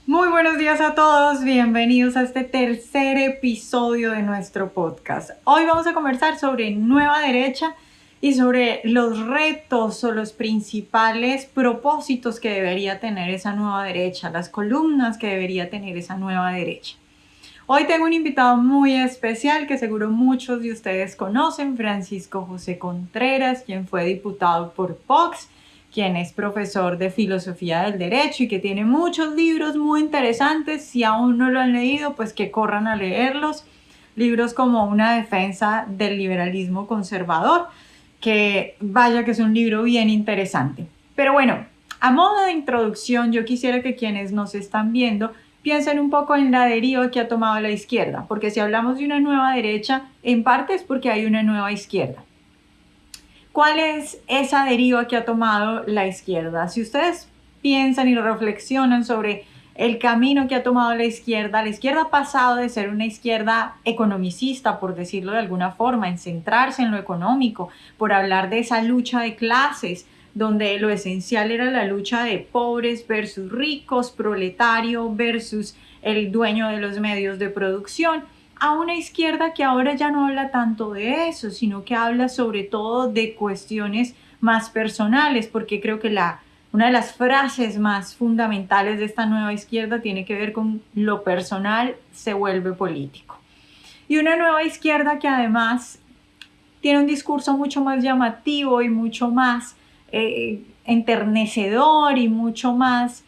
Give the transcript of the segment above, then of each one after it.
Muy buenos días a todos, bienvenidos a este tercer episodio de nuestro podcast. Hoy vamos a conversar sobre Nueva Derecha y sobre los retos o los principales propósitos que debería tener esa nueva derecha, las columnas que debería tener esa nueva derecha. Hoy tengo un invitado muy especial que seguro muchos de ustedes conocen, Francisco José Contreras, quien fue diputado por Vox, quien es profesor de Filosofía del Derecho y que tiene muchos libros muy interesantes. Si aún no lo han leído, pues que corran a leerlos. Libros como Una defensa del liberalismo conservador, que vaya que es un libro bien interesante. Pero bueno, a modo de introducción, yo quisiera que quienes nos están viendo piensen un poco en la deriva que ha tomado la izquierda, porque si hablamos de una nueva derecha, en parte es porque hay una nueva izquierda. ¿Cuál es esa deriva que ha tomado la izquierda? Si ustedes piensan y reflexionan sobre el camino que ha tomado la izquierda ha pasado de ser una izquierda economicista, por decirlo de alguna forma, en centrarse en lo económico, por hablar de esa lucha de clases, donde lo esencial era la lucha de pobres versus ricos, proletario versus el dueño de los medios de producción, a una izquierda que ahora ya no habla tanto de eso, sino que habla sobre todo de cuestiones más personales, porque creo que una de las frases más fundamentales de esta nueva izquierda tiene que ver con lo personal se vuelve político. Y una nueva izquierda que además tiene un discurso mucho más llamativo y mucho más enternecedor y mucho más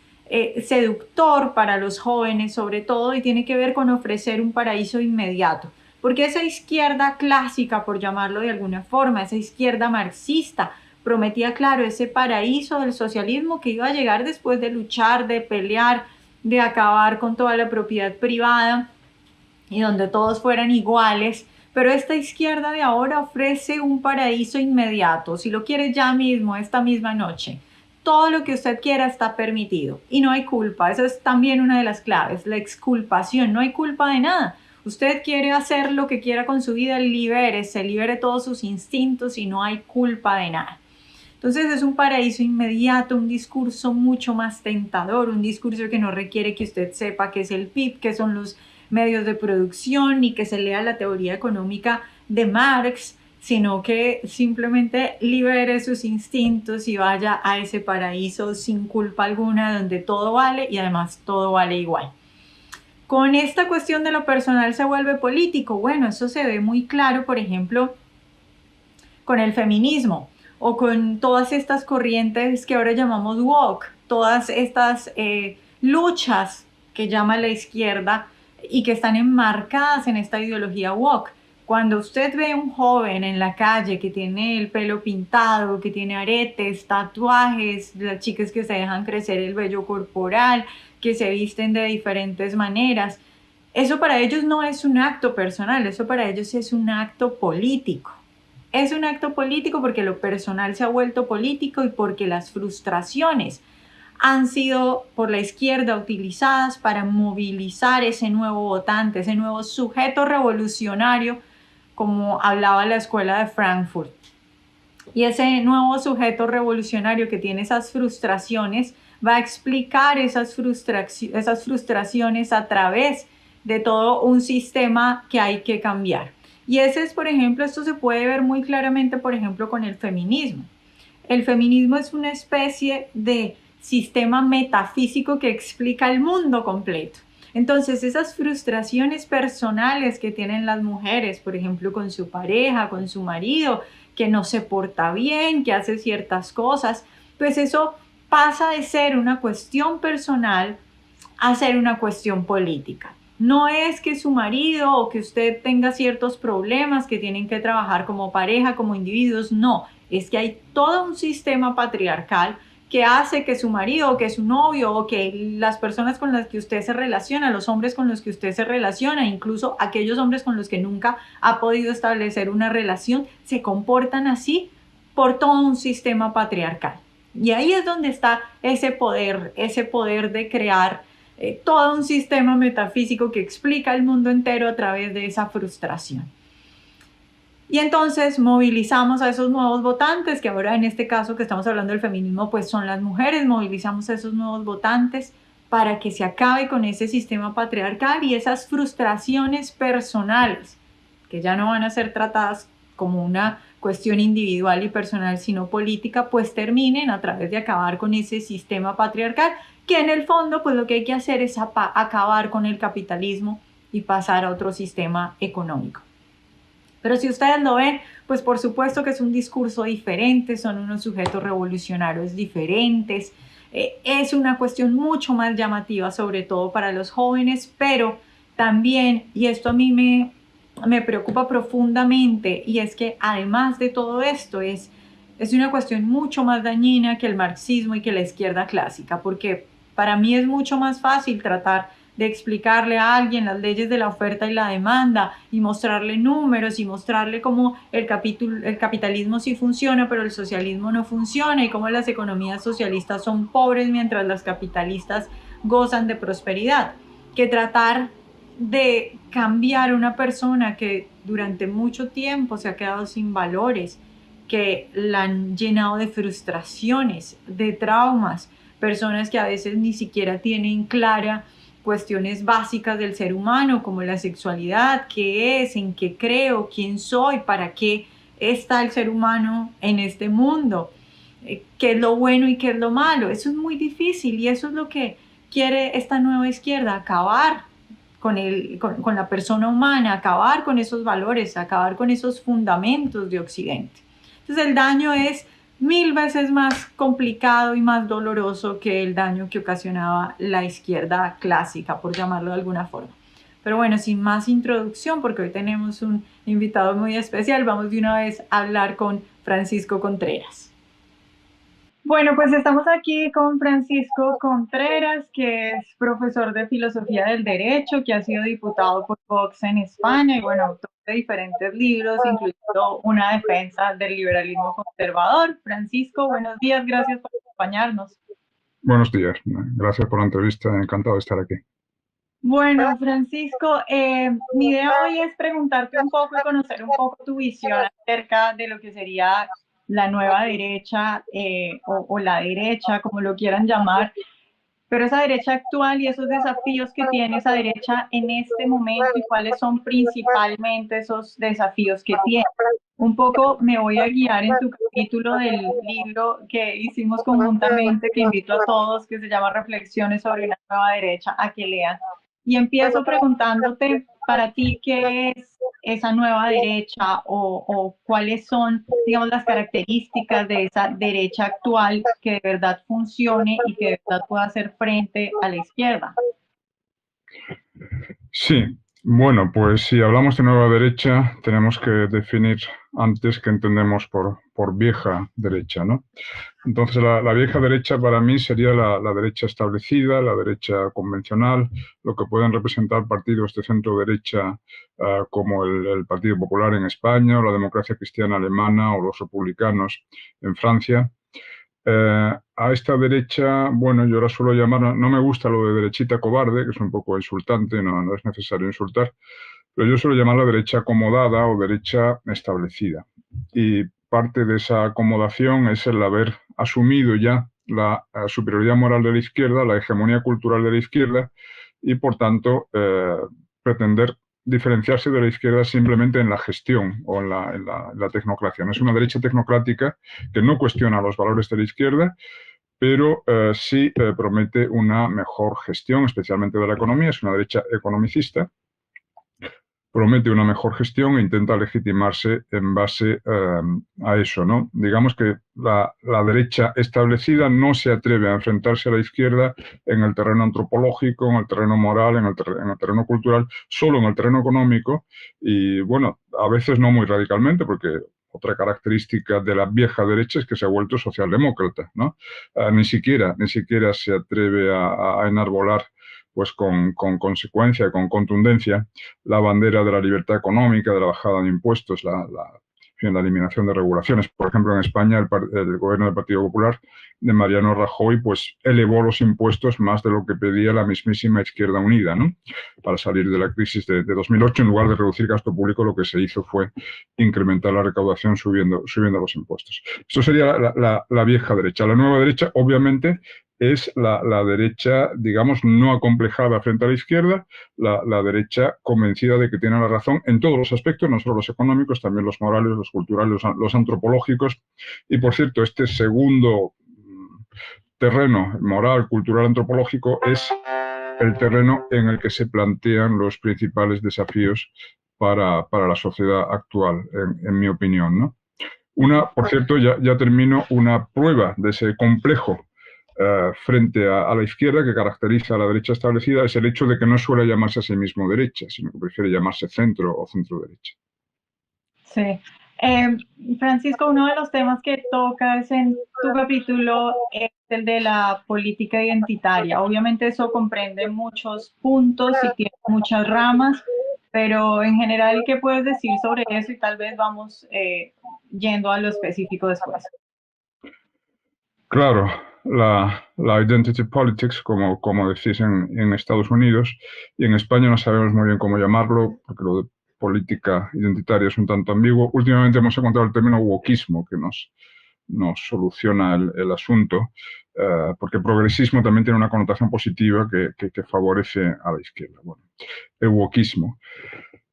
seductor para los jóvenes sobre todo, y tiene que ver con ofrecer un paraíso inmediato. Porque esa izquierda clásica, por llamarlo de alguna forma, esa izquierda marxista, prometía, claro, ese paraíso del socialismo que iba a llegar después de luchar, de pelear, de acabar con toda la propiedad privada y donde todos fueran iguales. Pero esta izquierda de ahora ofrece un paraíso inmediato, si lo quiere ya mismo, esta misma noche. Todo lo que usted quiera está permitido y no hay culpa. Esa es también una de las claves, la exculpación. No hay culpa de nada. Usted quiere hacer lo que quiera con su vida, libérese, libere todos sus instintos y no hay culpa de nada. Entonces es un paraíso inmediato, un discurso mucho más tentador, un discurso que no requiere que usted sepa qué es el PIB, qué son los medios de producción, ni que se lea la teoría económica de Marx, sino que simplemente libere sus instintos y vaya a ese paraíso sin culpa alguna, donde todo vale y además todo vale igual. Con esta cuestión de lo personal se vuelve político. Bueno, eso se ve muy claro, por ejemplo, con el feminismo o con todas estas corrientes que ahora llamamos woke, todas estas luchas que llama la izquierda y que están enmarcadas en esta ideología woke. Cuando usted ve a un joven en la calle que tiene el pelo pintado, que tiene aretes, tatuajes, las chicas que se dejan crecer el vello corporal, que se visten de diferentes maneras, eso para ellos no es un acto personal, eso para ellos es un acto político. Es un acto político porque lo personal se ha vuelto político y porque las frustraciones han sido por la izquierda utilizadas para movilizar ese nuevo votante, ese nuevo sujeto revolucionario, como hablaba la escuela de Frankfurt. Y ese nuevo sujeto revolucionario que tiene esas frustraciones va a explicar esas frustraciones a través de todo un sistema que hay que cambiar. Y ese es, por ejemplo, esto se puede ver muy claramente, por ejemplo, con el feminismo. El feminismo es una especie de sistema metafísico que explica el mundo completo. Entonces, esas frustraciones personales que tienen las mujeres, por ejemplo, con su pareja, con su marido, que no se porta bien, que hace ciertas cosas, pues eso pasa de ser una cuestión personal a ser una cuestión política. No es que su marido o que usted tenga ciertos problemas que tienen que trabajar como pareja, como individuos, no. Es que hay todo un sistema patriarcal que hace que su marido o que su novio o que las personas con las que usted se relaciona, los hombres con los que usted se relaciona, incluso aquellos hombres con los que nunca ha podido establecer una relación, se comportan así por todo un sistema patriarcal. Y ahí es donde está ese poder de crear todo un sistema metafísico que explica el mundo entero a través de esa frustración. Y entonces movilizamos a esos nuevos votantes, que ahora en este caso que estamos hablando del feminismo, pues son las mujeres, movilizamos a esos nuevos votantes para que se acabe con ese sistema patriarcal y esas frustraciones personales, que ya no van a ser tratadas como una cuestión individual y personal, sino política, pues terminen a través de acabar con ese sistema patriarcal, que en el fondo pues lo que hay que hacer es acabar con el capitalismo y pasar a otro sistema económico. Pero si ustedes lo ven, pues por supuesto que es un discurso diferente, son unos sujetos revolucionarios diferentes, es una cuestión mucho más llamativa, sobre todo para los jóvenes, pero también, y esto a mí me preocupa profundamente, y es que además de todo esto es una cuestión mucho más dañina que el marxismo y que la izquierda clásica, porque para mí es mucho más fácil tratar de explicarle a alguien las leyes de la oferta y la demanda y mostrarle números y mostrarle cómo el capitalismo sí funciona, pero el socialismo no funciona y cómo las economías socialistas son pobres mientras las capitalistas gozan de prosperidad, que tratar de cambiar a una persona que durante mucho tiempo se ha quedado sin valores, que la han llenado de frustraciones, de traumas, personas que a veces ni siquiera tienen clara cuestiones básicas del ser humano, como la sexualidad, qué es, en qué creo, quién soy, para qué está el ser humano en este mundo, qué es lo bueno y qué es lo malo. Eso es muy difícil y eso es lo que quiere esta nueva izquierda, acabar con la persona humana, acabar con esos valores, acabar con esos fundamentos de Occidente. Entonces el daño es 1000 veces más complicado y más doloroso que el daño que ocasionaba la izquierda clásica, por llamarlo de alguna forma. Pero bueno, sin más introducción, porque hoy tenemos un invitado muy especial, vamos de una vez a hablar con Francisco Contreras. Bueno, pues estamos aquí con Francisco Contreras, que es profesor de Filosofía del Derecho, que ha sido diputado por Vox en España y bueno, autor de diferentes libros, incluyendo una defensa del liberalismo conservador. Francisco, buenos días, gracias por acompañarnos. Buenos días, gracias por la entrevista, encantado de estar aquí. Bueno, Francisco, mi idea hoy es preguntarte un poco y conocer un poco tu visión acerca de lo que sería la nueva derecha o la derecha, como lo quieran llamar, pero esa derecha actual y esos desafíos que tiene esa derecha en este momento y cuáles son principalmente esos desafíos que tiene. Un poco me voy a guiar en tu capítulo del libro que hicimos conjuntamente, que invito a todos, que se llama Reflexiones sobre una nueva derecha, a que lean. Y empiezo preguntándote para ti qué es esa nueva derecha o cuáles son, digamos, las características de esa derecha actual que de verdad funcione y que de verdad pueda hacer frente a la izquierda. Sí, bueno, pues si hablamos de nueva derecha, tenemos que definir antes qué entendemos por vieja derecha, ¿no? Entonces, la vieja derecha para mí sería la derecha establecida, la derecha convencional, lo que pueden representar partidos de centro-derecha como el Partido Popular en España, o la Democracia Cristiana Alemana, o los republicanos en Francia. A esta derecha, bueno, yo la suelo llamar, no me gusta lo de derechita cobarde, que es un poco insultante, no es necesario insultar, pero yo suelo llamar la derecha acomodada o derecha establecida. Y parte de esa acomodación es el haber asumido ya la superioridad moral de la izquierda, la hegemonía cultural de la izquierda, y por tanto pretender diferenciarse de la izquierda simplemente en la gestión o en la tecnocracia. No es una derecha tecnocrática que no cuestiona los valores de la izquierda, pero sí promete una mejor gestión, especialmente de la economía. Es una derecha economicista, promete una mejor gestión e intenta legitimarse en base a eso, ¿no? Digamos que la derecha establecida no se atreve a enfrentarse a la izquierda en el terreno antropológico, en el terreno moral, en el terreno cultural, solo en el terreno económico y, bueno, a veces no muy radicalmente, porque otra característica de la vieja derecha es que se ha vuelto socialdemócrata, ¿no? Ni siquiera se atreve a enarbolar pues con consecuencia, con contundencia, la bandera de la libertad económica, de la bajada de impuestos, la eliminación de regulaciones. Por ejemplo, en España el gobierno del Partido Popular de Mariano Rajoy pues elevó los impuestos más de lo que pedía la mismísima Izquierda Unida, ¿no? Para salir de la crisis de 2008, en lugar de reducir gasto público, lo que se hizo fue incrementar la recaudación subiendo los impuestos. Esto sería la vieja derecha. La nueva derecha, obviamente, es la derecha, digamos, no acomplejada frente a la izquierda, la derecha convencida de que tiene la razón en todos los aspectos, no solo los económicos, también los morales, los culturales, los antropológicos. Y, por cierto, este segundo terreno moral, cultural, antropológico es el terreno en el que se plantean los principales desafíos para la sociedad actual, en mi opinión, ¿no? Por cierto, ya termino, una prueba de ese complejo frente a la izquierda que caracteriza a la derecha establecida es el hecho de que no suele llamarse a sí mismo derecha, sino que prefiere llamarse centro o centro-derecha. Sí. Eh, Francisco, uno de los temas que tocas en tu capítulo es el de la política identitaria. Obviamente eso comprende muchos puntos y tiene muchas ramas, pero en general, ¿qué puedes decir sobre eso? Y tal vez vamos yendo a lo específico después. Claro, la identity politics, como decís en Estados Unidos, y en España no sabemos muy bien cómo llamarlo, porque lo de política identitaria es un tanto ambiguo. Últimamente hemos encontrado el término wokismo, que nos soluciona el asunto, porque progresismo también tiene una connotación positiva que favorece a la izquierda. Bueno, el wokismo.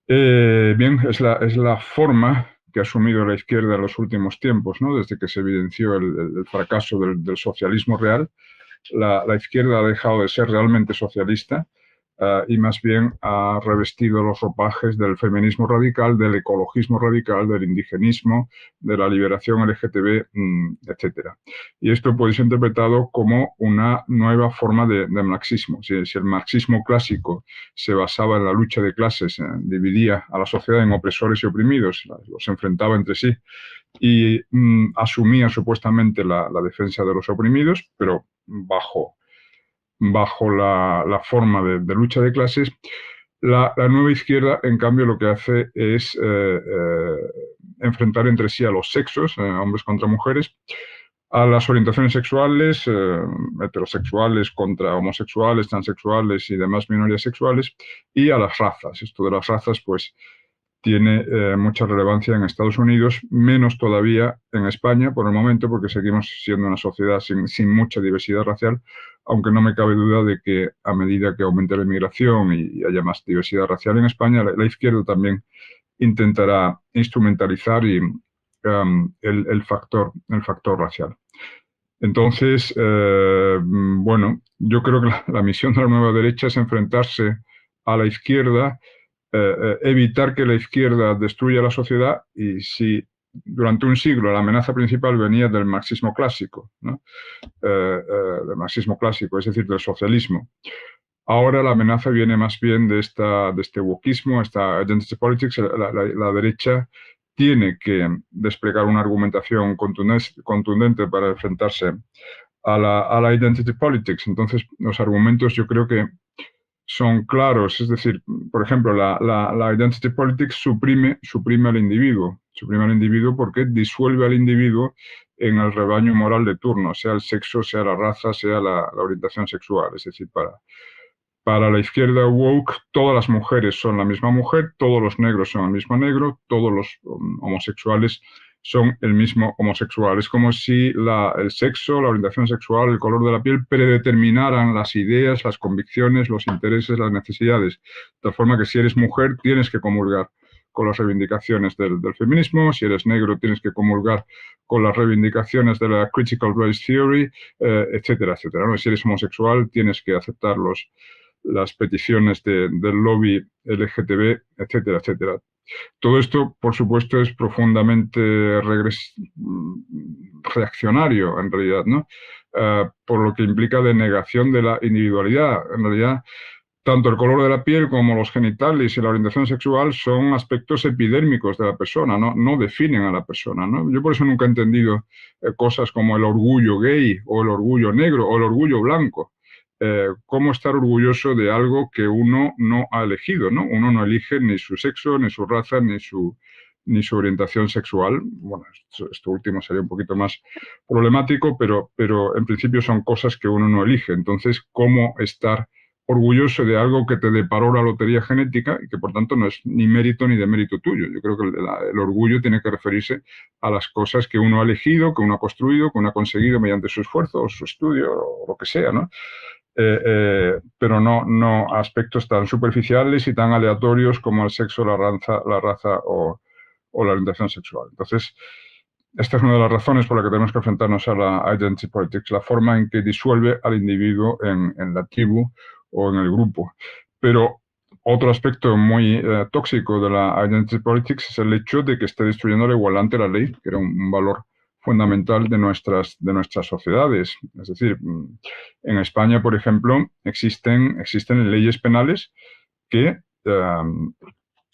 Bien, es la forma que ha asumido la izquierda en los últimos tiempos, ¿no? Desde que se evidenció el fracaso del socialismo real, la izquierda ha dejado de ser realmente socialista y más bien ha revestido los ropajes del feminismo radical, del ecologismo radical, del indigenismo, de la liberación LGTB, etcétera. Y esto puede ser interpretado como una nueva forma de marxismo. Si el marxismo clásico se basaba en la lucha de clases, dividía a la sociedad en opresores y oprimidos, los enfrentaba entre sí y asumía supuestamente la defensa de los oprimidos, pero bajo la forma de lucha de clases. La nueva izquierda, en cambio, lo que hace es enfrentar entre sí a los sexos, hombres contra mujeres, a las orientaciones sexuales, heterosexuales contra homosexuales, transexuales y demás minorías sexuales, y a las razas. Esto de las razas, pues, tiene mucha relevancia en Estados Unidos, menos todavía en España por el momento, porque seguimos siendo una sociedad sin mucha diversidad racial, aunque no me cabe duda de que a medida que aumente la inmigración y haya más diversidad racial en España, la izquierda también intentará instrumentalizar el factor racial. Entonces, bueno, yo creo que la misión de la nueva derecha es enfrentarse a la izquierda, evitar que la izquierda destruya la sociedad, y si durante un siglo la amenaza principal venía del marxismo clásico, ¿no? Del marxismo clásico, es decir, del socialismo. Ahora la amenaza viene más bien de este wokismo, esta identity politics. La derecha tiene que desplegar una argumentación contundente para enfrentarse a la identity politics. Entonces, los argumentos yo creo que son claros. Es decir, por ejemplo, la identity politics suprime al individuo porque disuelve al individuo en el rebaño moral de turno, sea el sexo, sea la raza, sea la orientación sexual. Es decir, para la izquierda woke, todas las mujeres son la misma mujer, todos los negros son el mismo negro, todos los homosexuales son el mismo homosexual. Es como si el sexo, la orientación sexual, el color de la piel predeterminaran las ideas, las convicciones, los intereses, las necesidades. De tal forma que si eres mujer tienes que comulgar con las reivindicaciones del feminismo, si eres negro tienes que comulgar con las reivindicaciones de la Critical Race Theory, etcétera, etcétera, ¿no? Si eres homosexual tienes que aceptar las peticiones del lobby LGTB, etcétera, etcétera. Todo esto, por supuesto, es profundamente reaccionario, en realidad, ¿no? Por lo que implica denegación de la individualidad. En realidad, tanto el color de la piel como los genitales y la orientación sexual son aspectos epidérmicos de la persona, no definen a la persona, ¿no? Yo por eso nunca he entendido cosas como el orgullo gay o el orgullo negro o el orgullo blanco. Cómo estar orgulloso de algo que uno no ha elegido, ¿no? Uno no elige ni su sexo, ni su raza, ni su orientación sexual. Bueno, esto último sería un poquito más problemático, pero en principio son cosas que uno no elige. Entonces, ¿cómo estar orgulloso de algo que te deparó la lotería genética y que por tanto no es ni mérito ni demérito tuyo. Yo creo que el orgullo tiene que referirse a las cosas que uno ha elegido, que uno ha construido, que uno ha conseguido mediante su esfuerzo o su estudio o lo que sea, ¿no? Pero no a aspectos tan superficiales y tan aleatorios como el sexo, la raza o la orientación sexual. Entonces, esta es una de las razones por las que tenemos que enfrentarnos a la identity politics, la forma en que disuelve al individuo en la tribu o en el grupo. Pero otro aspecto muy tóxico de la identity politics es el hecho de que esté destruyendo la igualdad ante la ley, que era un valor fundamental de nuestras sociedades. Es decir, en España, por ejemplo, existen leyes penales que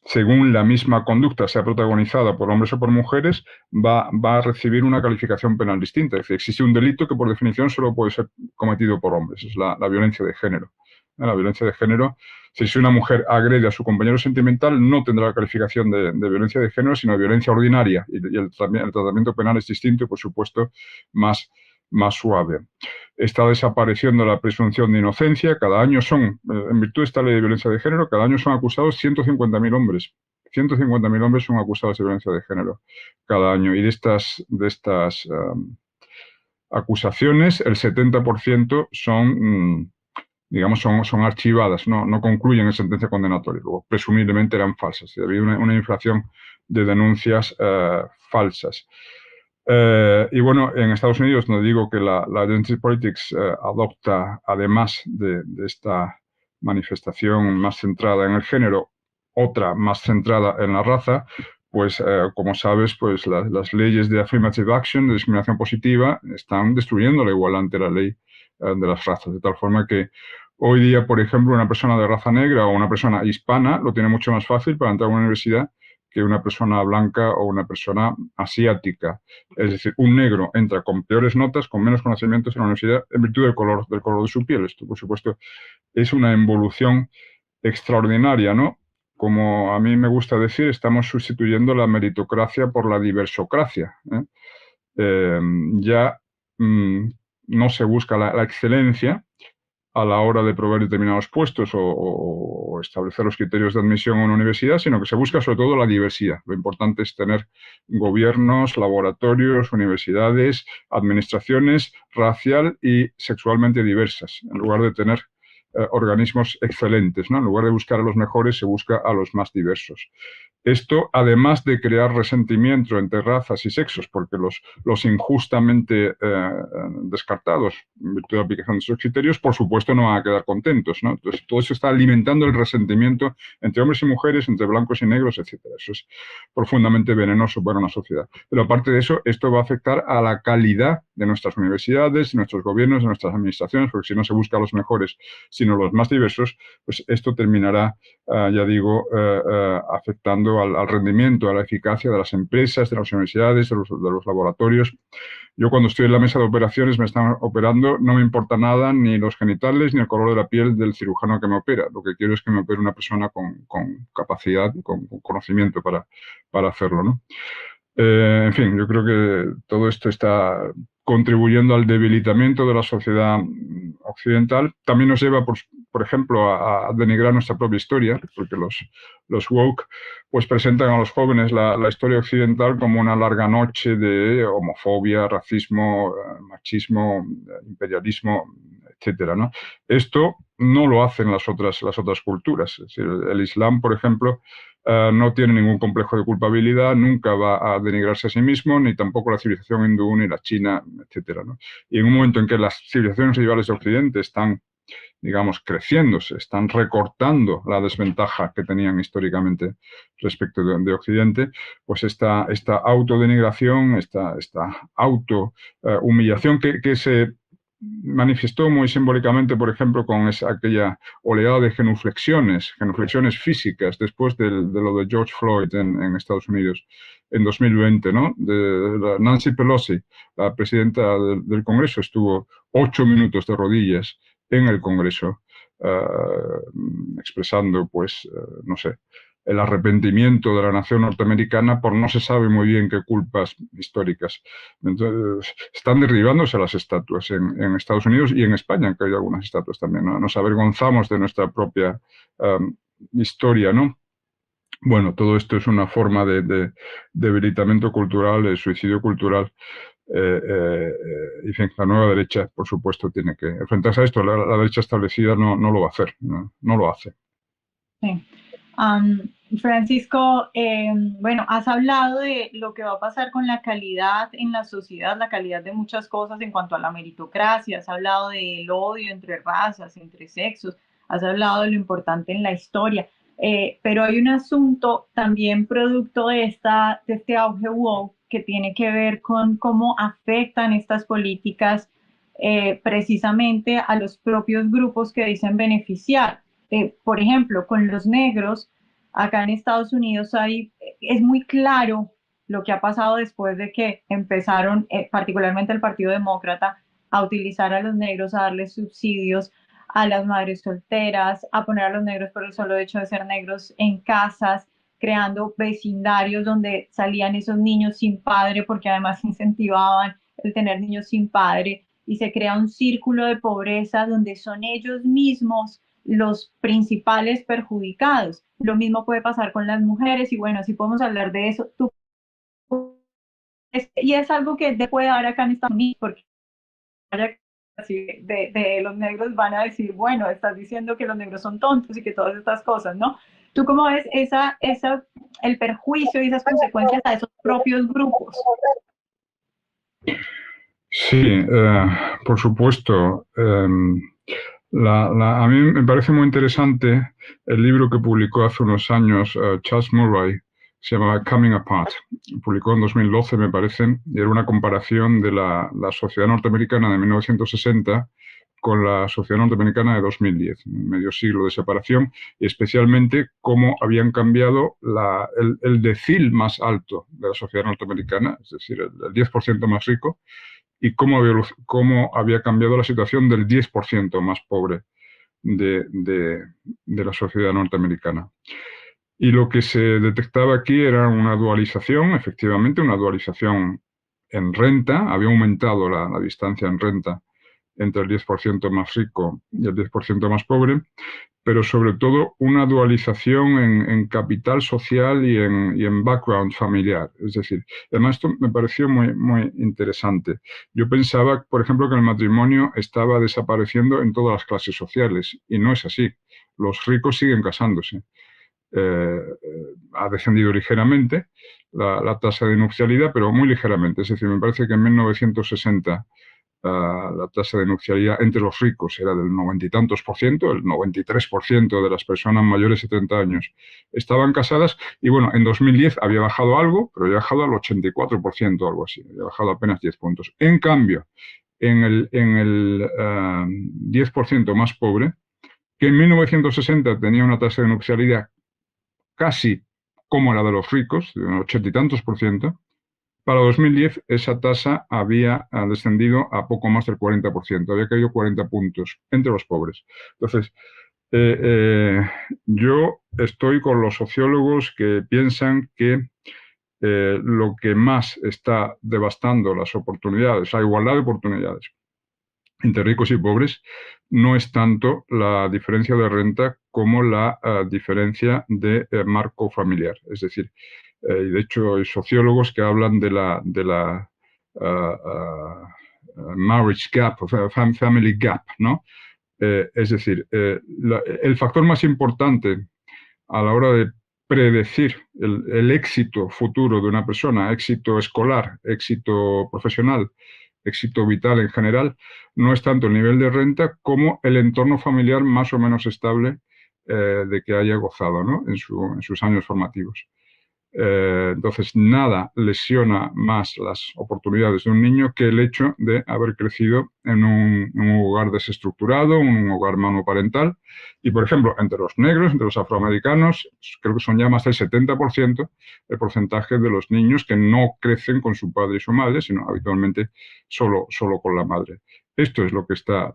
según la misma conducta sea protagonizada por hombres o por mujeres, va a recibir una calificación penal distinta. Es decir, existe un delito que por definición solo puede ser cometido por hombres, es la violencia de género. La violencia de género, si una mujer agrede a su compañero sentimental, no tendrá la calificación de violencia de género, sino de violencia ordinaria. Y el tratamiento penal es distinto y, por supuesto, más suave. Está desapareciendo la presunción de inocencia. Cada año en virtud de esta ley de violencia de género, cada año son acusados 150.000 hombres. 150.000 hombres son acusados de violencia de género cada año. Y de estas acusaciones, el 70% son, digamos, son archivadas, no concluyen en sentencia condenatoria. Luego, presumiblemente eran falsas. Había una inflación de denuncias falsas. Y bueno, en Estados Unidos no digo que la identity politics adopta, además de esta manifestación más centrada en el género, otra más centrada en la raza, pues como sabes, pues las leyes de affirmative action, de discriminación positiva, están destruyendo la igualdad ante la ley de las razas, de tal forma que hoy día, por ejemplo, una persona de raza negra o una persona hispana lo tiene mucho más fácil para entrar a una universidad que una persona blanca o una persona asiática. Es decir, un negro entra con peores notas, con menos conocimientos en la universidad en virtud del color de su piel. Esto, por supuesto, es una involución extraordinaria, ¿no? Como a mí me gusta decir, estamos sustituyendo la meritocracia por la diversocracia. Ya no se busca la excelencia a la hora de proveer determinados puestos o establecer los criterios de admisión a una universidad, sino que se busca sobre todo la diversidad. Lo importante es tener gobiernos, laboratorios, universidades, administraciones racial y sexualmente diversas, en lugar de tener organismos excelentes, ¿no? En lugar de buscar a los mejores, se busca a los más diversos. Esto, además de crear resentimiento entre razas y sexos, porque los injustamente descartados en virtud de la aplicación de esos criterios, por supuesto, no van a quedar contentos, ¿no? Entonces, todo eso está alimentando el resentimiento entre hombres y mujeres, entre blancos y negros, etc. Eso es profundamente venenoso para una sociedad. Pero aparte de eso, esto va a afectar a la calidad de nuestras universidades, de nuestros gobiernos, de nuestras administraciones, porque si no se busca a los mejores, sino los más diversos, pues esto terminará, ya digo, afectando al rendimiento, a la eficacia de las empresas, de las universidades, de los laboratorios. Yo cuando estoy en la mesa de operaciones, me están operando, no me importa nada, ni los genitales, ni el color de la piel del cirujano que me opera. Lo que quiero es que me opere una persona con capacidad, con conocimiento para hacerlo, ¿no? En fin, yo creo que todo esto está contribuyendo al debilitamiento de la sociedad occidental. También nos lleva, por ejemplo, a denigrar nuestra propia historia, porque los woke pues presentan a los jóvenes la historia occidental como una larga noche de homofobia, racismo, machismo, imperialismo, etcétera, ¿no? Esto no lo hacen las otras culturas. Es decir, el Islam, por ejemplo, no tiene ningún complejo de culpabilidad, nunca va a denigrarse a sí mismo, ni tampoco la civilización hindú, ni la China, etcétera, ¿no? Y en un momento en que las civilizaciones rivales de Occidente están, digamos, creciéndose, están recortando la desventaja que tenían históricamente respecto de Occidente, pues esta autodenigración, esta autohumillación que se manifestó muy simbólicamente, por ejemplo, con aquella oleada de genuflexiones físicas después de lo de George Floyd en Estados Unidos en 2020, ¿no? Nancy Pelosi, la presidenta del Congreso, estuvo 8 minutos de rodillas en el Congreso expresando, pues, no sé, el arrepentimiento de la nación norteamericana por no se sabe muy bien qué culpas históricas. Entonces, están derribándose las estatuas en Estados Unidos y en España han caído algunas estatuas también, ¿no? Nos avergonzamos de nuestra propia historia, ¿no? Bueno, todo esto es una forma de debilitamiento cultural, de suicidio cultural. Y en fin, la nueva derecha, por supuesto, tiene que enfrentarse a esto. La derecha establecida no lo va a hacer, no lo hace. Sí. Am, Francisco, bueno, has hablado de lo que va a pasar con la calidad en la sociedad, la calidad de muchas cosas en cuanto a la meritocracia, has hablado del odio entre razas, entre sexos, has hablado de lo importante en la historia, pero hay un asunto también producto de este auge woke que tiene que ver con cómo afectan estas políticas precisamente a los propios grupos que dicen beneficiar. Por ejemplo, con los negros, acá en Estados Unidos es muy claro lo que ha pasado después de que empezaron, particularmente el Partido Demócrata, a utilizar a los negros, a darles subsidios a las madres solteras, a poner a los negros por el solo hecho de ser negros en casas, creando vecindarios donde salían esos niños sin padre, porque además incentivaban el tener niños sin padre, y se crea un círculo de pobreza donde son ellos mismos los principales perjudicados. Lo mismo puede pasar con las mujeres y bueno, así podemos hablar de eso. Y es algo que te puede dar acá en Estados Unidos, porque de los negros van a decir, bueno, estás diciendo que los negros son tontos y que todas estas cosas, ¿no? ¿Tú cómo ves el perjuicio y esas consecuencias a esos propios grupos? Sí, por supuesto. A mí me parece muy interesante el libro que publicó hace unos años Charles Murray, se llama Coming Apart. Publicó en 2012, me parece, y era una comparación de la sociedad norteamericana de 1960 con la sociedad norteamericana de 2010, medio siglo de separación, y especialmente cómo habían cambiado el decil más alto de la sociedad norteamericana, es decir, el 10% más rico, y cómo había cambiado la situación del 10% más pobre de la sociedad norteamericana. Y lo que se detectaba aquí era una dualización, efectivamente, una dualización en renta, había aumentado la distancia en renta entre el 10% más rico y el 10% más pobre, pero sobre todo una dualización en capital social y en background familiar. Es decir, además esto me pareció muy interesante. Yo pensaba, por ejemplo, que el matrimonio estaba desapareciendo en todas las clases sociales, y no es así. Los ricos siguen casándose. Ha descendido ligeramente la tasa de nupcialidad, pero muy ligeramente. Es decir, me parece que en 1960 la tasa de nupcialidad entre los ricos era del 90 y tantos por ciento, el 93% de las personas mayores de 30 años estaban casadas, y bueno, en 2010 había bajado algo, pero había bajado al 84%, algo así, había bajado apenas 10 puntos. En cambio, en el 10% más pobre, que en 1960 tenía una tasa de nupcialidad casi como la de los ricos, de un 80 y tantos por ciento, para 2010 esa tasa había descendido a poco más del 40%, había caído 40 puntos entre los pobres. Entonces, eh, eh, yo estoy con los sociólogos que piensan que lo que más está devastando las oportunidades, la igualdad de oportunidades entre ricos y pobres, no es tanto la diferencia de renta como la diferencia de marco familiar. Es decir, y de hecho hay sociólogos que hablan de la marriage gap, o sea, family gap, ¿no? Es decir, el factor más importante a la hora de predecir el éxito futuro de una persona, éxito escolar, éxito profesional, éxito vital en general, no es tanto el nivel de renta como el entorno familiar más o menos estable de que haya gozado, ¿no? en sus años formativos. Entonces, nada lesiona más las oportunidades de un niño que el hecho de haber crecido en un hogar desestructurado, un hogar monoparental. Y, por ejemplo, entre los negros, entre los afroamericanos, creo que son ya más del 70% el porcentaje de los niños que no crecen con su padre y su madre, sino habitualmente solo con la madre. Esto es lo que está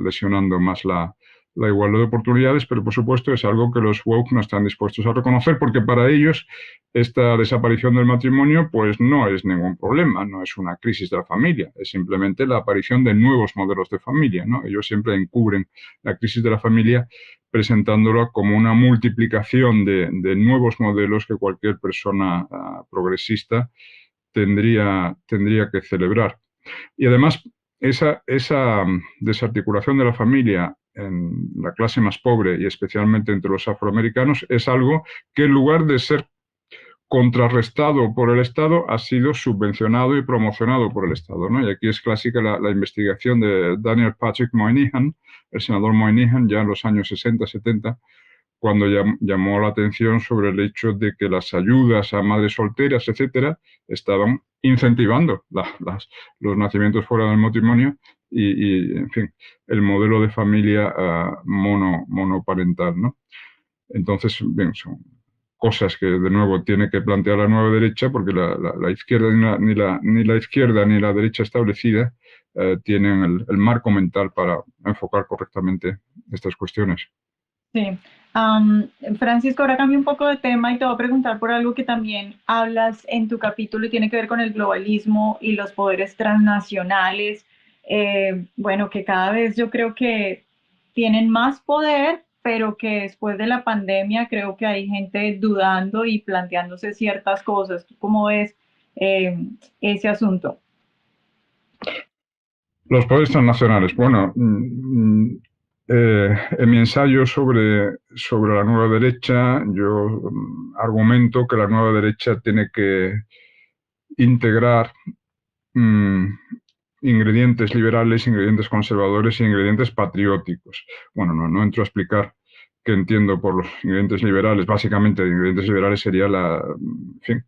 lesionando más la la igualdad de oportunidades, pero por supuesto es algo que los woke no están dispuestos a reconocer, porque para ellos esta desaparición del matrimonio pues no es ningún problema, no es una crisis de la familia, es simplemente la aparición de nuevos modelos de familia, ¿no? Ellos siempre encubren la crisis de la familia presentándola como una multiplicación de nuevos modelos que cualquier persona progresista tendría que celebrar. Y además, esa desarticulación de la familia en la clase más pobre y especialmente entre los afroamericanos es algo que en lugar de ser contrarrestado por el Estado ha sido subvencionado y promocionado por el Estado, ¿no? Y aquí es clásica la investigación de Daniel Patrick Moynihan, el senador Moynihan, ya en los años 60, 70, cuando llamó la atención sobre el hecho de que las ayudas a madres solteras, etcétera, estaban incentivando los nacimientos fuera del matrimonio en fin, el modelo de familia monoparental, ¿no? Entonces, bien, son cosas que de nuevo tiene que plantear la nueva derecha, porque la izquierda ni la izquierda ni la derecha establecida tienen el marco mental para enfocar correctamente estas cuestiones. Sí. Francisco, ahora cambio un poco de tema y te voy a preguntar por algo que también hablas en tu capítulo y tiene que ver con el globalismo y los poderes transnacionales. Bueno, que cada vez yo creo que tienen más poder, pero que después de la pandemia creo que hay gente dudando y planteándose ciertas cosas. ¿Tú cómo ves eh, ese asunto? Los poderes transnacionales. Bueno, en mi ensayo sobre la nueva derecha, yo argumento que la nueva derecha tiene que integrar mm, ingredientes liberales, ingredientes conservadores y ingredientes patrióticos. Bueno, no entro a explicar qué entiendo por los ingredientes liberales. Básicamente, ingredientes liberales sería en fin,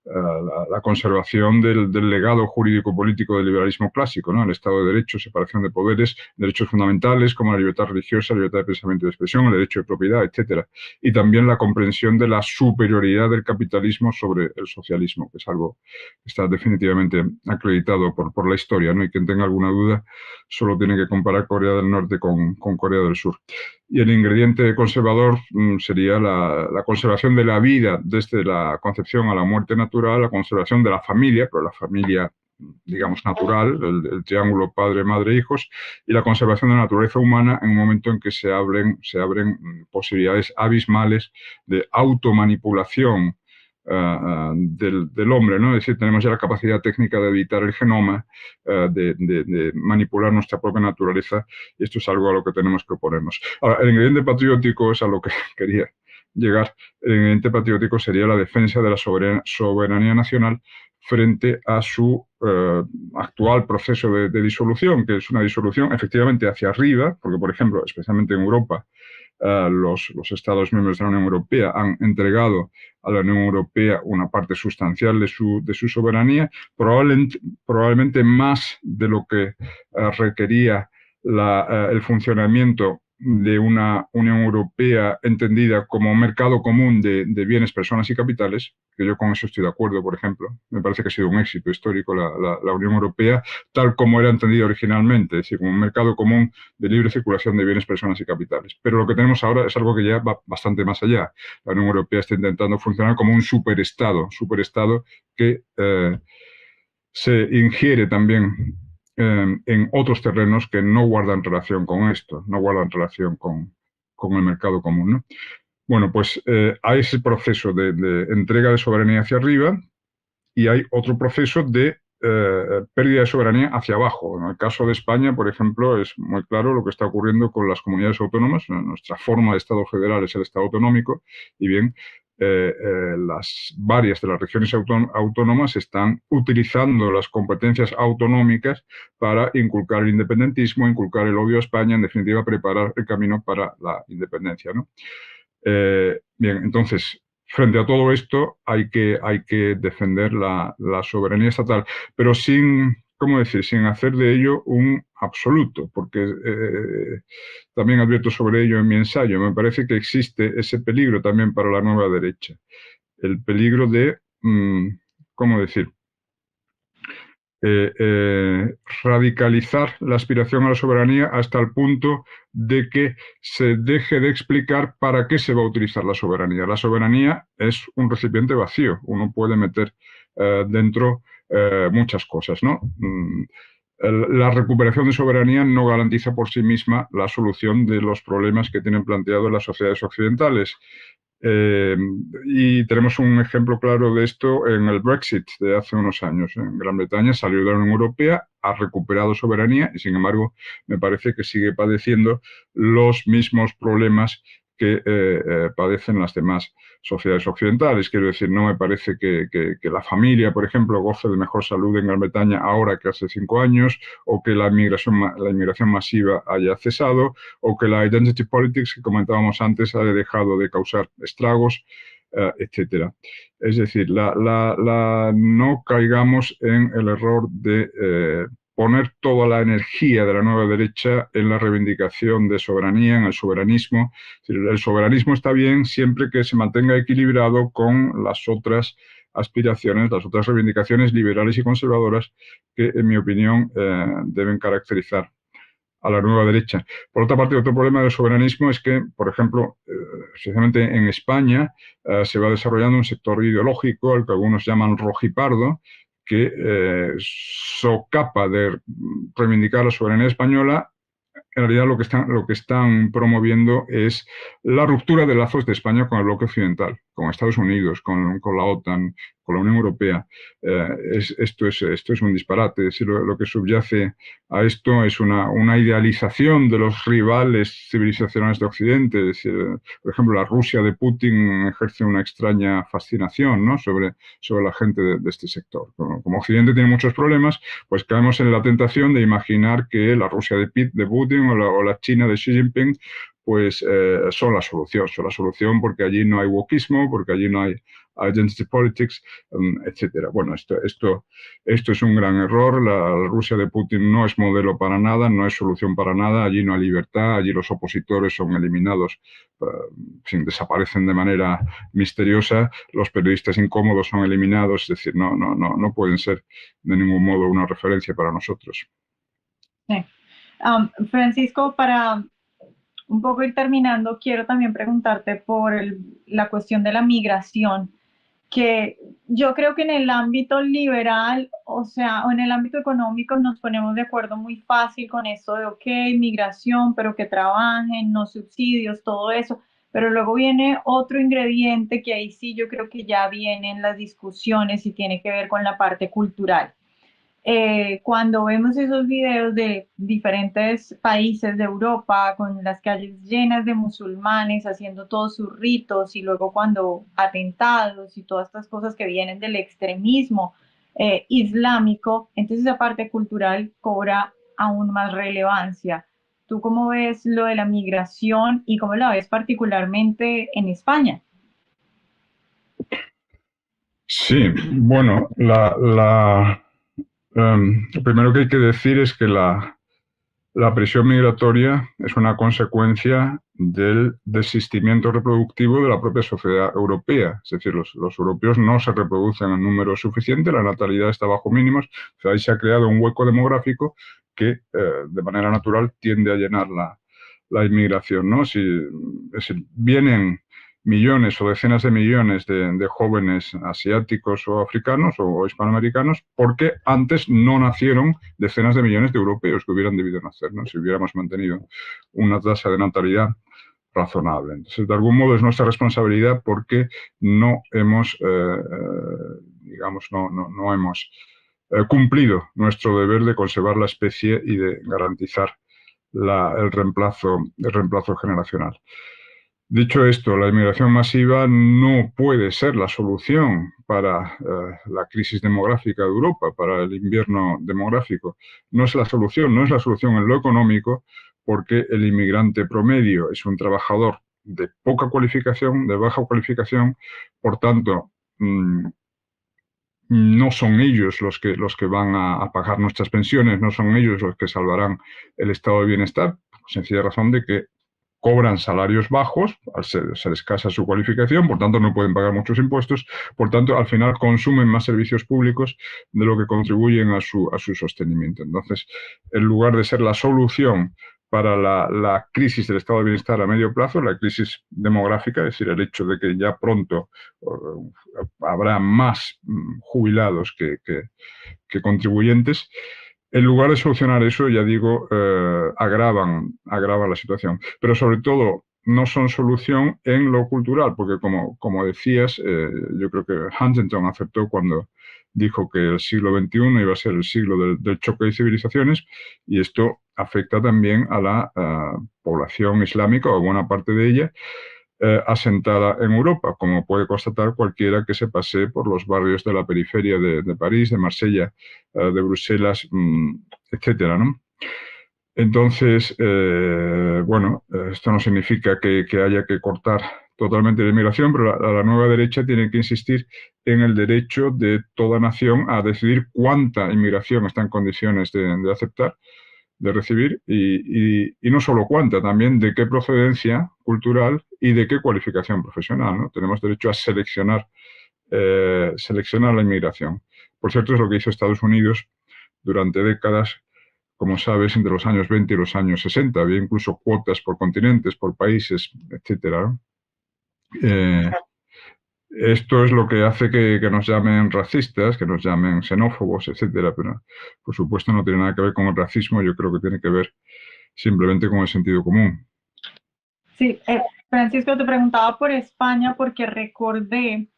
la conservación del legado jurídico-político del liberalismo clásico, ¿no? El Estado de Derecho, separación de poderes, derechos fundamentales como la libertad religiosa, la libertad de pensamiento y de expresión, el derecho de propiedad, etcétera. Y también la comprensión de la superioridad del capitalismo sobre el socialismo, que es algo que está definitivamente acreditado por la historia, ¿no? Y quien tenga alguna duda solo tiene que comparar Corea del Norte con Corea del Sur. Y el ingrediente conservador sería la conservación de la vida desde la concepción a la muerte natural, la conservación de la familia, pero la familia, digamos, natural, el triángulo padre, madre, hijos, y la conservación de la naturaleza humana en un momento en que se abren posibilidades abismales de automanipulación del hombre, ¿no? Es decir, tenemos ya la capacidad técnica de editar el genoma, de manipular nuestra propia naturaleza, y esto es algo a lo que tenemos que oponernos. Ahora, el ingrediente patriótico es a lo que quería llegar. El ingrediente patriótico sería la defensa de la soberanía nacional frente a su actual proceso de disolución, que es una disolución efectivamente hacia arriba, porque, por ejemplo, especialmente en Europa, los Estados miembros de la Unión Europea han entregado a la Unión Europea una parte sustancial de su soberanía, probablemente más de lo que requería el funcionamiento de una Unión Europea entendida como mercado común de bienes, personas y capitales, que yo con eso estoy de acuerdo, por ejemplo. Me parece que ha sido un éxito histórico la Unión Europea, tal como era entendida originalmente, es decir, como un mercado común de libre circulación de bienes, personas y capitales. Pero lo que tenemos ahora es algo que ya va bastante más allá. La Unión Europea está intentando funcionar como un superestado que se ingiere también en otros terrenos que no guardan relación con esto, no guardan relación con el mercado común, ¿no? Bueno, pues hay ese proceso de entrega de soberanía hacia arriba y hay otro proceso de pérdida de soberanía hacia abajo. En el caso de España, por ejemplo, es muy claro lo que está ocurriendo con las comunidades autónomas. Nuestra forma de Estado federal es el Estado autonómico y bien, las varias de las regiones autónomas están utilizando las competencias autonómicas para inculcar el independentismo, inculcar el odio a España, en definitiva, preparar el camino para la independencia, ¿no? Bien, entonces, frente a todo esto hay que defender la soberanía estatal, pero sin, ¿cómo decir?, sin hacer de ello un absoluto, porque también advierto sobre ello en mi ensayo. Me parece que existe ese peligro también para la nueva derecha, el peligro de, ¿cómo decir?, eh, eh, radicalizar la aspiración a la soberanía hasta el punto de que se deje de explicar para qué se va a utilizar la soberanía. La soberanía es un recipiente vacío, uno puede meter dentro muchas cosas, ¿no? La recuperación de soberanía no garantiza por sí misma la solución de los problemas que tienen planteados las sociedades occidentales. Eh, y tenemos un ejemplo claro de esto en el Brexit de hace unos años. En Gran Bretaña salió de la Unión Europea, ha recuperado soberanía y, sin embargo, me parece que sigue padeciendo los mismos problemas que padecen las demás sociedades occidentales. Quiero decir, no me parece que la familia, por ejemplo, goce de mejor salud en Gran Bretaña ahora que hace 5 años, o que la inmigración masiva haya cesado, o que la identity politics que comentábamos antes haya dejado de causar estragos, etcétera. Es decir, no caigamos en el error de poner toda la energía de la nueva derecha en la reivindicación de soberanía, en el soberanismo. El soberanismo está bien siempre que se mantenga equilibrado con las otras aspiraciones, las otras reivindicaciones liberales y conservadoras que, en mi opinión, deben caracterizar a la nueva derecha. Por otra parte, otro problema del soberanismo es que, por ejemplo, especialmente en España, se va desarrollando un sector ideológico, al que algunos llaman rojipardo, que socapa de reivindicar la soberanía española. En realidad lo que están promoviendo es la ruptura de lazos de España con el bloque occidental, con Estados Unidos, con la OTAN, con la Unión Europea. Esto es un disparate. Es decir, lo que subyace a esto es una idealización de los rivales civilizacionales de Occidente. Es decir, por ejemplo, la Rusia de Putin ejerce una extraña fascinación, ¿no?, sobre la gente de este sector. Como Occidente tiene muchos problemas, pues caemos en la tentación de imaginar que la Rusia de Putin o la China de Xi Jinping pues son la solución porque allí no hay wokismo, porque allí no hay identity politics, etcétera. Bueno, esto es un gran error. La Rusia de Putin no es modelo para nada, no es solución para nada. Allí no hay libertad, allí los opositores son eliminados, desaparecen de manera misteriosa, los periodistas incómodos son eliminados, es decir, no pueden ser de ningún modo una referencia para nosotros. Sí. Francisco, para un poco ir terminando, quiero también preguntarte por la cuestión de la migración, que yo creo que en el ámbito liberal, o sea, o en el ámbito económico nos ponemos de acuerdo muy fácil con esto de, ok, migración, pero que trabajen, no subsidios, todo eso. Pero luego viene otro ingrediente que ahí sí yo creo que ya vienen las discusiones y tiene que ver con la parte cultural. Cuando vemos esos videos de diferentes países de Europa con las calles llenas de musulmanes haciendo todos sus ritos y luego cuando atentados y todas estas cosas que vienen del extremismo islámico, entonces esa parte cultural cobra aún más relevancia. ¿Tú cómo ves lo de la migración y cómo la ves particularmente en España? Sí, bueno, lo primero que hay que decir es que la presión migratoria es una consecuencia del desistimiento reproductivo de la propia sociedad europea. Es decir, los europeos no se reproducen en número suficiente, la natalidad está bajo mínimos, o sea, ahí se ha creado un hueco demográfico que de manera natural tiende a llenar la inmigración, ¿no? Es decir, vienen millones o decenas de millones de jóvenes asiáticos o africanos o hispanoamericanos porque antes no nacieron decenas de millones de europeos que hubieran debido nacer, ¿no?, si hubiéramos mantenido una tasa de natalidad razonable. Entonces, de algún modo es nuestra responsabilidad porque no hemos, digamos, no hemos cumplido nuestro deber de conservar la especie y de garantizar el reemplazo generacional. Dicho esto, la inmigración masiva no puede ser la solución para la crisis demográfica de Europa, para el invierno demográfico. No es la solución, no es la solución en lo económico, porque el inmigrante promedio es un trabajador de poca cualificación, de baja cualificación, por tanto, no son ellos los que van a pagar nuestras pensiones, no son ellos los que salvarán el estado de bienestar, por sencilla razón de que cobran salarios bajos, al ser escasa su cualificación, por tanto no pueden pagar muchos impuestos, por tanto al final consumen más servicios públicos de lo que contribuyen a su sostenimiento. Entonces, en lugar de ser la solución para la crisis del estado de bienestar a medio plazo, la crisis demográfica, es decir, el hecho de que ya pronto habrá más jubilados que contribuyentes, en lugar de solucionar eso, ya digo, agravan la situación. Pero sobre todo, no son solución en lo cultural, porque como decías, yo creo que Huntington acertó cuando dijo que el siglo XXI iba a ser el siglo del choque de civilizaciones, y esto afecta también a la población islámica, o buena parte de ella, asentada en Europa, como puede constatar cualquiera que se pasee por los barrios de la periferia de París, de Marsella, de Bruselas, etcétera, ¿no? Entonces, bueno, esto no significa que haya que cortar totalmente la inmigración, pero la nueva derecha tiene que insistir en el derecho de toda nación a decidir cuánta inmigración está en condiciones de aceptar, de recibir, y no solo cuánta, también de qué procedencia cultural y de qué cualificación profesional, ¿no? Tenemos derecho a seleccionar la inmigración. Por cierto, es lo que hizo Estados Unidos durante décadas, como sabes, entre los años 20 y los años 60. Había incluso cuotas por continentes, por países, etcétera, ¿no? Esto es lo que hace que nos llamen racistas, que nos llamen xenófobos, etcétera, pero por supuesto no tiene nada que ver con el racismo, yo creo que tiene que ver simplemente con el sentido común. Sí, Francisco, te preguntaba por España porque recordé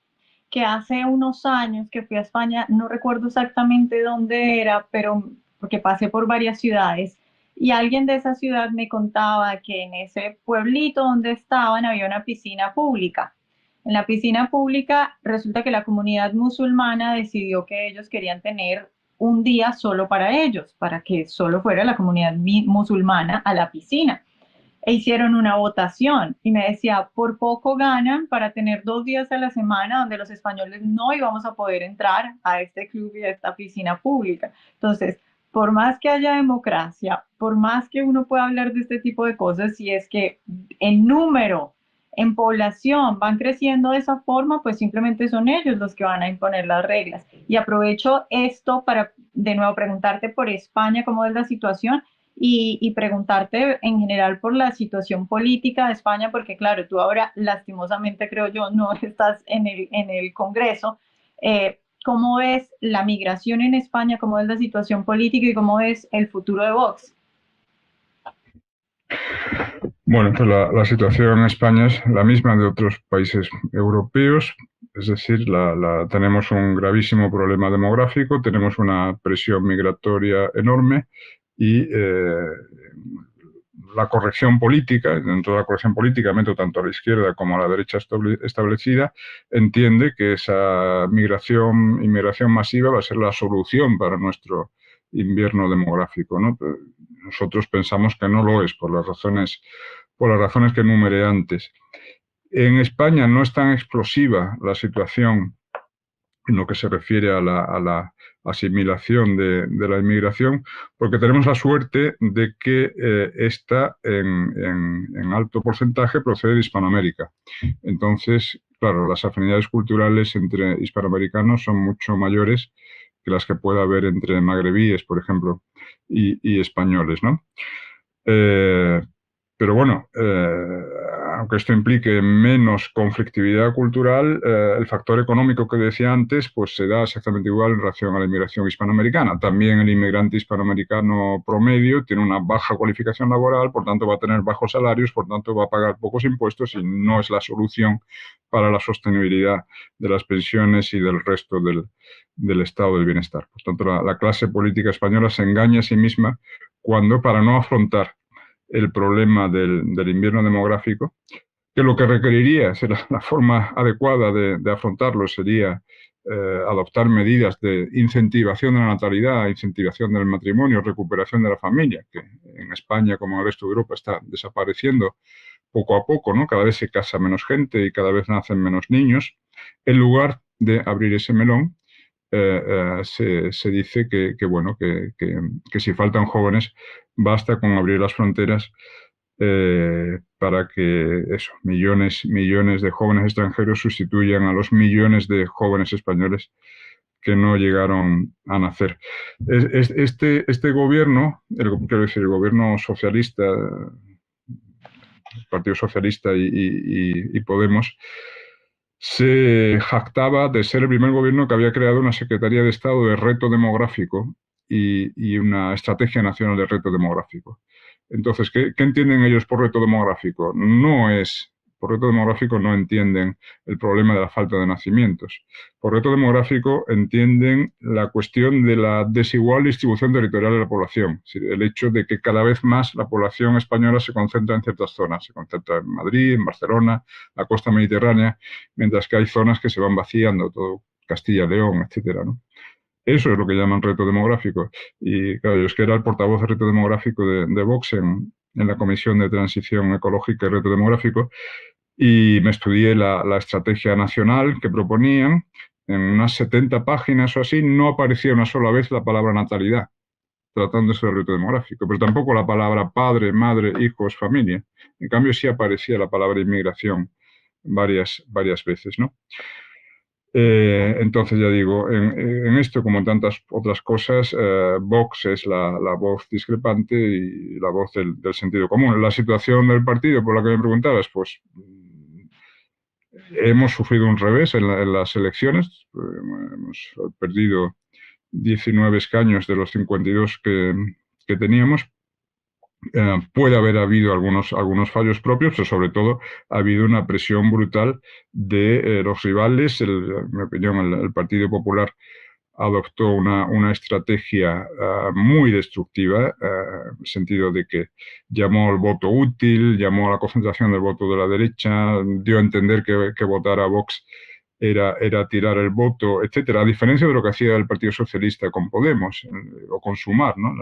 que hace unos años que fui a España, no recuerdo exactamente dónde era, pero porque pasé por varias ciudades, y alguien de esa ciudad me contaba que en ese pueblito donde estaban había una piscina pública. En la piscina pública resulta que la comunidad musulmana decidió que ellos querían tener un día solo para ellos, para que solo fuera la comunidad musulmana a la piscina, e hicieron una votación y me decía, por poco ganan para tener 2 días a la semana donde los españoles no íbamos a poder entrar a este club y a esta piscina pública. Entonces, por más que haya democracia, por más que uno pueda hablar de este tipo de cosas, si es que en número, en población van creciendo de esa forma, pues simplemente son ellos los que van a imponer las reglas. Y aprovecho esto para de nuevo preguntarte por España, cómo es la situación, y preguntarte en general por la situación política de España, porque claro, tú ahora lastimosamente creo yo no estás en el Congreso. ¿Cómo ves la migración en España? ¿Cómo es la situación política y cómo es el futuro de Vox? Bueno, pues la situación en España es la misma de otros países europeos, es decir, tenemos un gravísimo problema demográfico, tenemos una presión migratoria enorme y la corrección política, dentro de la corrección política, meto tanto a la izquierda como a la derecha establecida, entiende que esa inmigración masiva va a ser la solución para nuestro invierno demográfico, ¿no? Nosotros pensamos que no lo es por las razones que enumeré antes. En España no es tan explosiva la situación en lo que se refiere a la asimilación de la inmigración, porque tenemos la suerte de que esta en alto porcentaje procede de Hispanoamérica. Entonces, claro, las afinidades culturales entre hispanoamericanos son mucho mayores que las que pueda haber entre magrebíes, por ejemplo, y españoles, ¿no? Pero bueno, aunque esto implique menos conflictividad cultural, el factor económico que decía antes, pues se da exactamente igual en relación a la inmigración hispanoamericana. También el inmigrante hispanoamericano promedio tiene una baja cualificación laboral, por tanto va a tener bajos salarios, por tanto va a pagar pocos impuestos y no es la solución para la sostenibilidad de las pensiones y del resto del estado del bienestar. Por tanto, la clase política española se engaña a sí misma cuando, para no afrontar el problema del invierno demográfico, que lo que requeriría, la forma adecuada de afrontarlo sería adoptar medidas de incentivación de la natalidad, incentivación del matrimonio, recuperación de la familia, que en España, como en el resto de Europa, está desapareciendo poco a poco, ¿no? Cada vez se casa menos gente y cada vez nacen menos niños. En lugar de abrir ese melón, se dice bueno, que si faltan jóvenes, basta con abrir las fronteras para que eso, millones de jóvenes extranjeros sustituyan a los millones de jóvenes españoles que no llegaron a nacer. Este gobierno, quiero decir, el gobierno socialista, el Partido Socialista y Podemos, se jactaba de ser el primer gobierno que había creado una Secretaría de Estado de Reto Demográfico y una Estrategia Nacional de Reto Demográfico. Entonces, ¿qué entienden ellos por reto demográfico? Por reto demográfico no entienden el problema de la falta de nacimientos. Por reto demográfico entienden la cuestión de la desigual distribución territorial de la población. Es decir, el hecho de que cada vez más la población española se concentra en ciertas zonas. Se concentra en Madrid, en Barcelona, la costa mediterránea, mientras que hay zonas que se van vaciando, todo Castilla, León, etcétera, ¿no? Eso es lo que llaman reto demográfico. Y claro, yo es que era el portavoz de reto demográfico de Vox en la Comisión de Transición Ecológica y Reto Demográfico, y me estudié la estrategia nacional que proponían. En unas 70 páginas o así no aparecía una sola vez la palabra natalidad, tratándose del reto demográfico, pero tampoco la palabra padre, madre, hijos, familia. En cambio sí aparecía la palabra inmigración varias veces, ¿no? Entonces, ya digo, en esto, como en tantas otras cosas, Vox es la voz discrepante y la voz del sentido común. La situación del partido, por la que me preguntabas, pues hemos sufrido un revés en las elecciones. Hemos perdido 19 escaños de los 52 que teníamos. Puede haber habido algunos fallos propios, pero sobre todo ha habido una presión brutal de los rivales. En mi opinión, el Partido Popular adoptó una estrategia muy destructiva, en el sentido de que llamó al voto útil, llamó a la concentración del voto de la derecha, dio a entender que votar a Vox era tirar el voto, etcétera, a diferencia de lo que hacía el Partido Socialista con Podemos o con Sumar, ¿no?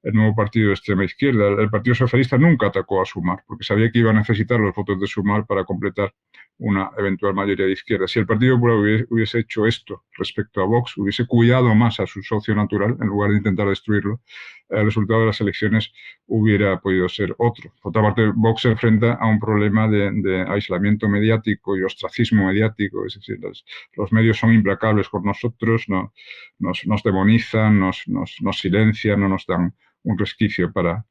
El nuevo partido de extrema izquierda. El Partido Socialista nunca atacó a Sumar, porque sabía que iba a necesitar los votos de Sumar para completar una eventual mayoría de izquierda. Si el Partido Popular hubiese hecho esto respecto a Vox, hubiese cuidado más a su socio natural en lugar de intentar destruirlo, el resultado de las elecciones hubiera podido ser otro. Por otra parte, Vox se enfrenta a un problema de aislamiento mediático y ostracismo mediático, es decir, los medios son implacables con nosotros, nos demonizan, nos silencian, no nos dan un resquicio para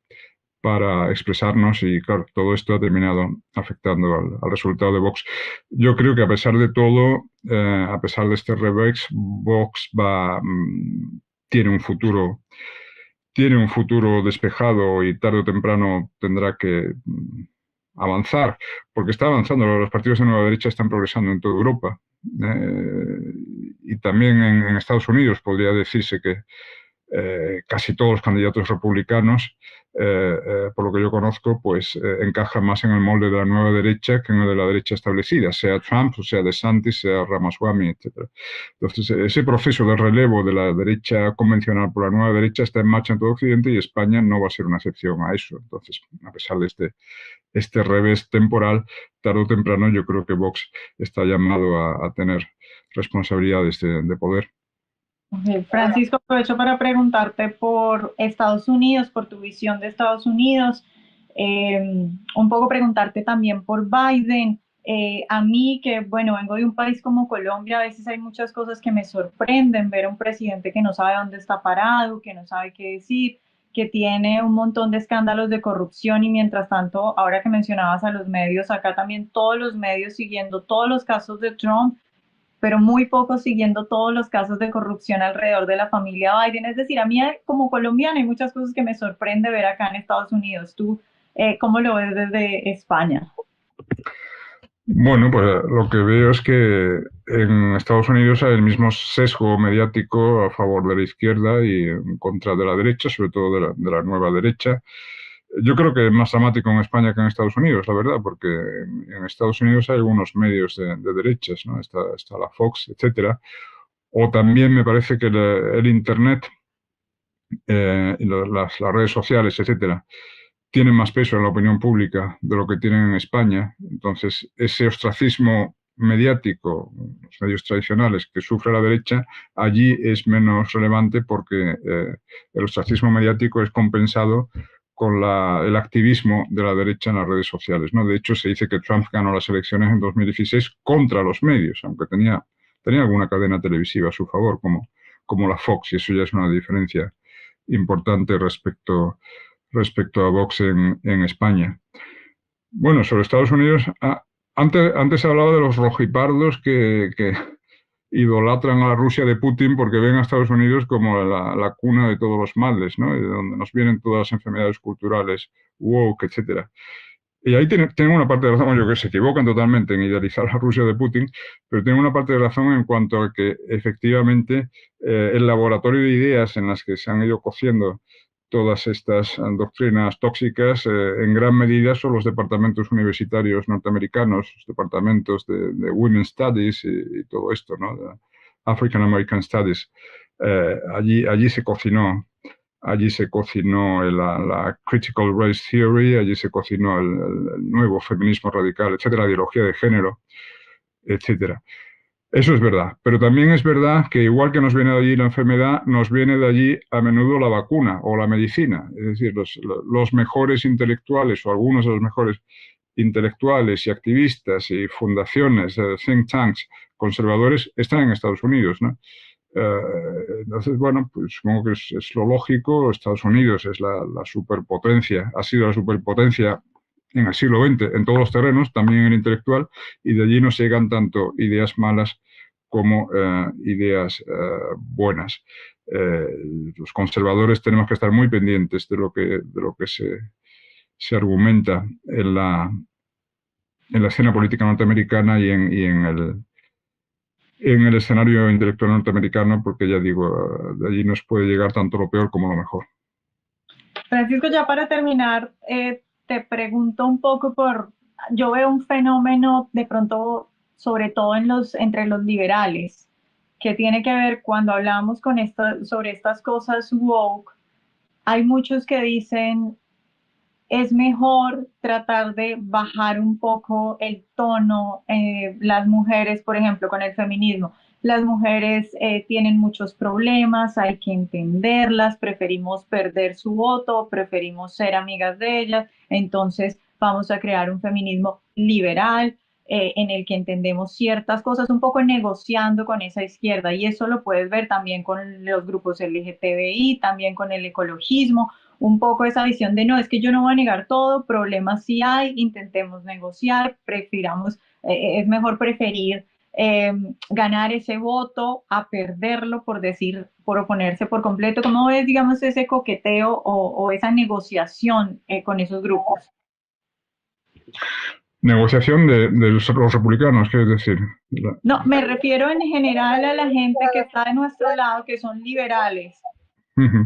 expresarnos, y claro, todo esto ha terminado afectando al resultado de Vox. Yo creo que a pesar de todo, a pesar de este revés, Vox tiene un futuro despejado y tarde o temprano tendrá que avanzar, porque está avanzando. Los partidos de nueva derecha están progresando en toda Europa, y también en Estados Unidos podría decirse que casi todos los candidatos republicanos, por lo que yo conozco, pues encajan más en el molde de la nueva derecha que en el de la derecha establecida, sea Trump, o sea DeSantis, sea Ramaswamy, etc. Entonces, ese proceso de relevo de la derecha convencional por la nueva derecha está en marcha en todo Occidente, y España no va a ser una excepción a eso. Entonces, a pesar de este revés temporal, tarde o temprano yo creo que Vox está llamado a tener responsabilidades de poder. Francisco, aprovecho para preguntarte por Estados Unidos, por tu visión de Estados Unidos, un poco preguntarte también por Biden. A mí, que bueno, vengo de un país como Colombia, a veces hay muchas cosas que me sorprenden, ver a un presidente que no sabe dónde está parado, que no sabe qué decir, que tiene un montón de escándalos de corrupción, y mientras tanto, ahora que mencionabas a los medios, acá también todos los medios siguiendo todos los casos de Trump, pero muy pocos siguiendo todos los casos de corrupción alrededor de la familia Biden. Es decir, a mí como colombiana hay muchas cosas que me sorprende ver acá en Estados Unidos. ¿Tú cómo lo ves desde España? Bueno, pues lo que veo es que en Estados Unidos hay el mismo sesgo mediático a favor de la izquierda y en contra de la derecha, sobre todo de la nueva derecha. Yo creo que es más dramático en España que en Estados Unidos, la verdad, porque en Estados Unidos hay algunos medios de derechas, ¿no? Está la Fox, etcétera. O también me parece que el Internet y las redes sociales, etcétera, tienen más peso en la opinión pública de lo que tienen en España. Entonces, ese ostracismo mediático, los medios tradicionales que sufre la derecha, allí es menos relevante, porque el ostracismo mediático es compensado con el activismo de la derecha en las redes sociales, ¿no? De hecho, se dice que Trump ganó las elecciones en 2016 contra los medios, aunque tenía alguna cadena televisiva a su favor, como la Fox, y eso ya es una diferencia importante respecto a Vox en España. Bueno, sobre Estados Unidos, antes se hablaba de los rojipardos que idolatran a la Rusia de Putin porque ven a Estados Unidos como la cuna de todos los males, ¿no? Y de donde nos vienen todas las enfermedades culturales, woke, etcétera. Y ahí tienen una parte de razón, yo que se equivocan totalmente en idealizar a la Rusia de Putin, pero tienen una parte de razón en cuanto a que efectivamente el laboratorio de ideas en las que se han ido cociendo todas estas doctrinas tóxicas, en gran medida son los departamentos universitarios norteamericanos, los departamentos de Women's Studies y todo esto, ¿no? De African American Studies. Allí se cocinó. Allí se cocinó la Critical Race Theory, allí se cocinó el nuevo feminismo radical, etcétera, la ideología de género, etcétera. Eso es verdad, pero también es verdad que igual que nos viene de allí la enfermedad, nos viene de allí a menudo la vacuna o la medicina. Es decir, los mejores intelectuales o algunos de los mejores intelectuales y activistas y fundaciones, think tanks conservadores están en Estados Unidos, ¿no? Entonces, bueno, pues supongo que es lo lógico. Estados Unidos es la superpotencia, ha sido la superpotencia en el siglo XX, en todos los terrenos, también en el intelectual, y de allí nos llegan tanto ideas malas como ideas buenas. Los conservadores tenemos que estar muy pendientes de lo que se argumenta en la escena política norteamericana y en el escenario intelectual norteamericano, porque ya digo, de allí nos puede llegar tanto lo peor como lo mejor. Francisco, ya para terminar, te pregunto un poco yo veo un fenómeno de pronto, sobre todo entre los liberales, que tiene que ver cuando hablamos sobre estas cosas woke. Hay muchos que dicen, es mejor tratar de bajar un poco el tono. Las mujeres, por ejemplo, con el feminismo, las mujeres tienen muchos problemas, hay que entenderlas, preferimos perder su voto, preferimos ser amigas de ellas, entonces vamos a crear un feminismo liberal en el que entendemos ciertas cosas, un poco negociando con esa izquierda, y eso lo puedes ver también con los grupos LGTBI, también con el ecologismo, un poco esa visión de no, es que yo no voy a negar todo, problemas sí hay, intentemos negociar, es mejor preferir ganar ese voto a perderlo, por oponerse por completo. ¿Cómo ves, digamos, ese coqueteo o esa negociación con esos grupos? Negociación de los republicanos, ¿qué es decir? No, me refiero en general a la gente que está de nuestro lado, que son liberales.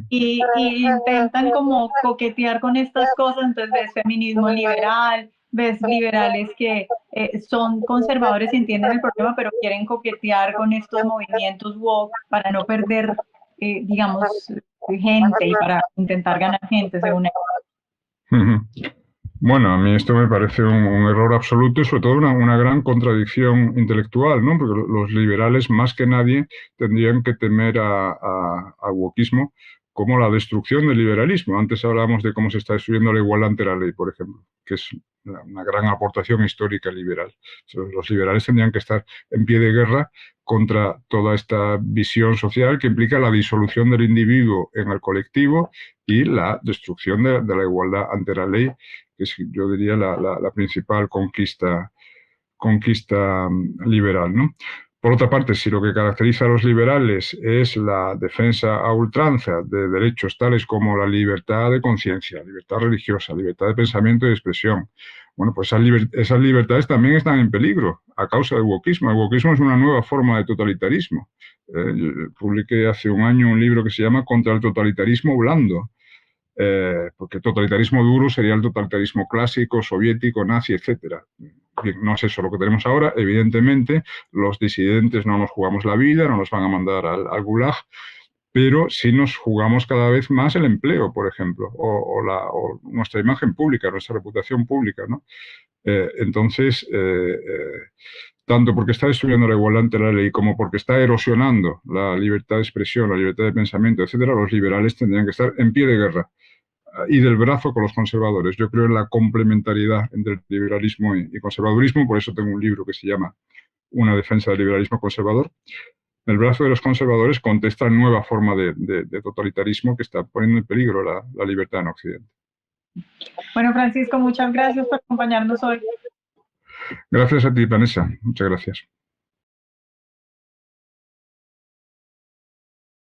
Y intentan como coquetear con estas cosas, entonces ves feminismo liberal, ves liberales que son conservadores y entienden el problema, pero quieren coquetear con estos movimientos woke para no perder, digamos, gente y para intentar ganar gente, según ellos. Bueno, a mí esto me parece un error absoluto y sobre todo una gran contradicción intelectual, ¿no? Porque los liberales, más que nadie, tendrían que temer al wokismo como la destrucción del liberalismo. Antes hablábamos de cómo se está destruyendo la igualdad ante la ley, por ejemplo, que es una gran aportación histórica liberal. Los liberales tendrían que estar en pie de guerra contra toda esta visión social que implica la disolución del individuo en el colectivo y la destrucción de la igualdad ante la ley, que es, yo diría, la principal conquista liberal, ¿no? Por otra parte, si lo que caracteriza a los liberales es la defensa a ultranza de derechos tales como la libertad de conciencia, libertad religiosa, libertad de pensamiento y de expresión, bueno, pues esas libertades también están en peligro a causa del wokismo. El wokismo es una nueva forma de totalitarismo. Publiqué hace un año un libro que se llama Contra el totalitarismo blando, porque el totalitarismo duro sería el totalitarismo clásico, soviético, nazi, etcétera. Bien, no es eso lo que tenemos ahora. Evidentemente, los disidentes no nos jugamos la vida, no nos van a mandar al gulag, pero sí nos jugamos cada vez más el empleo, por ejemplo, o nuestra imagen pública, nuestra reputación pública, ¿no? Entonces, tanto porque está destruyendo la igualdad ante la ley como porque está erosionando la libertad de expresión, la libertad de pensamiento, etcétera, los liberales tendrían que estar en pie de guerra y del brazo con los conservadores. Yo creo en la complementariedad entre el liberalismo y conservadurismo, por eso tengo un libro que se llama Una defensa del liberalismo conservador. El brazo de los conservadores contesta nueva forma de totalitarismo que está poniendo en peligro la libertad en Occidente. Bueno, Francisco, muchas gracias por acompañarnos hoy. Gracias a ti, Vanessa. Muchas gracias.